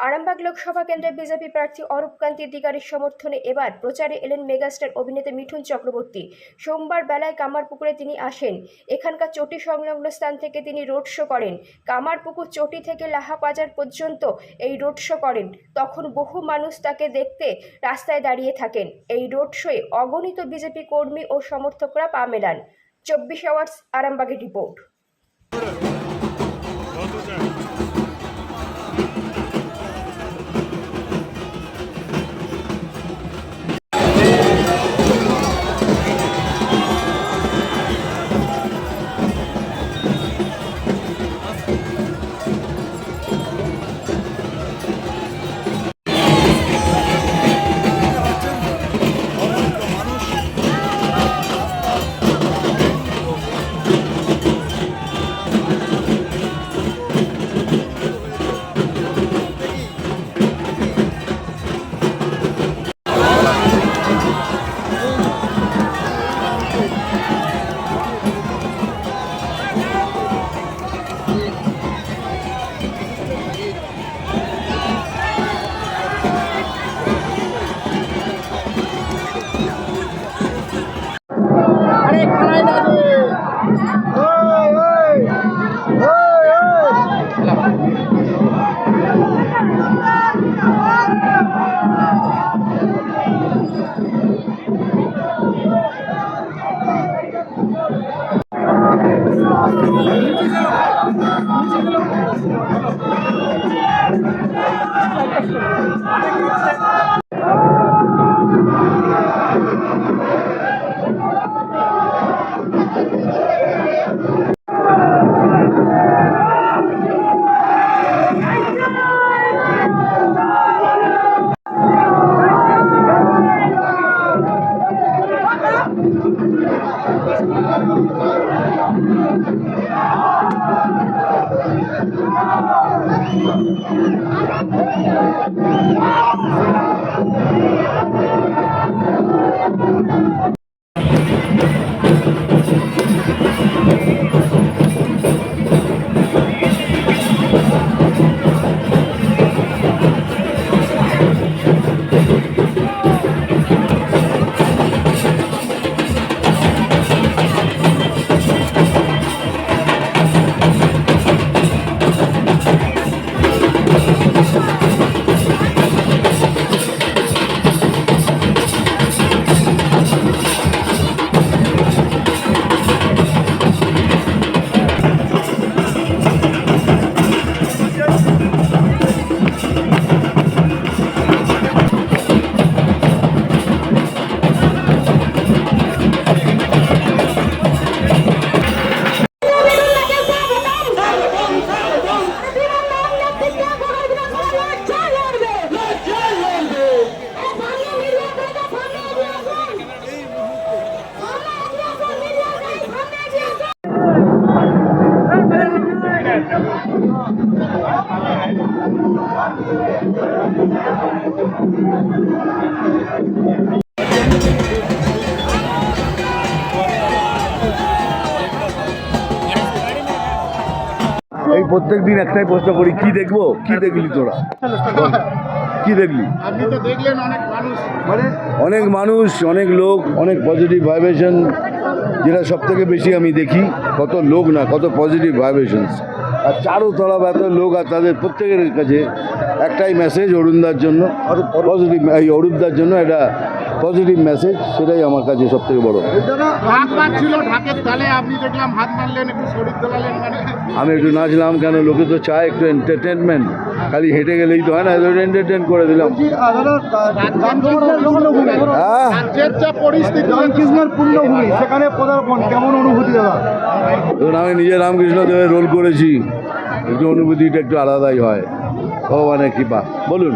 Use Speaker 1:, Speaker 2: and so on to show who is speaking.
Speaker 1: আরামবাগ লোকসভা কেন্দ্রের বিজেপি প্রার্থী অরূপ কান্তি অধিকারীর সমর্থনে এবার প্রচারে এলেন মেগাস্টার অভিনেতা মিঠুন চক্রবর্তী। সোমবার বেলায় কামারপুকুরে তিনি আসেন। এখানকার চটি সংলগ্ন স্থান থেকে তিনি রোড শো করেন। কামারপুকুর চটি থেকে লাহাবাজার পর্যন্ত এই রোড শো করেন। তখন বহু মানুষ তাকে দেখতে রাস্তায় দাঁড়িয়ে থাকেন। এই রোড শোয়ে অগণিত বিজেপি কর্মী ও সমর্থকরা পা মেলান। 24 আওয়ার্স আরামবাগের রিপোর্ট।
Speaker 2: এই প্রত্যেক দিন একটাই প্রশ্ন করি, কি দেখবো? কি দেখলি তোরা? কি দেখলি?
Speaker 3: আপনি তো দেখলেন
Speaker 2: অনেক মানুষ, অনেক লোক, অনেক পজিটিভ ভাইব্রেশন, যেটা সব থেকে বেশি আমি দেখি। কত লোক না, কত পজিটিভ ভাইব্রেশনস, আর চারোতলা এত লোক, আর তাদের প্রত্যেকের কাছে একটাই মেসেজ, অরুণদার জন্য পজিটিভ, এই অরূপদার জন্য একটা পজিটিভ মেসেজ, সেটাই আমার কাছে সব থেকে বড়।
Speaker 3: ছিল ঢাকের তালে, আপনি দেখলাম হাত মারলেন, একটু শরীর দোলালেন, মানে
Speaker 2: আমি একটু নাচলাম, কেন লোকে তো চায় একটু এন্টারটেনমেন্ট, খালি হেঁটে গেলেই তো হয় না, এন্টারটেন করে দিলাম।
Speaker 3: রাজ্যের যা পরিস্থিতি,
Speaker 4: সেখানে পদার্পণ কেমন অনুভূতি দাদা?
Speaker 2: ধরুন আমি নিজে রামকৃষ্ণ দেবের রোল করেছি, একটু অনুভূতিটা একটু আলাদাই হয়। ভগবানের কৃপা। বলুন।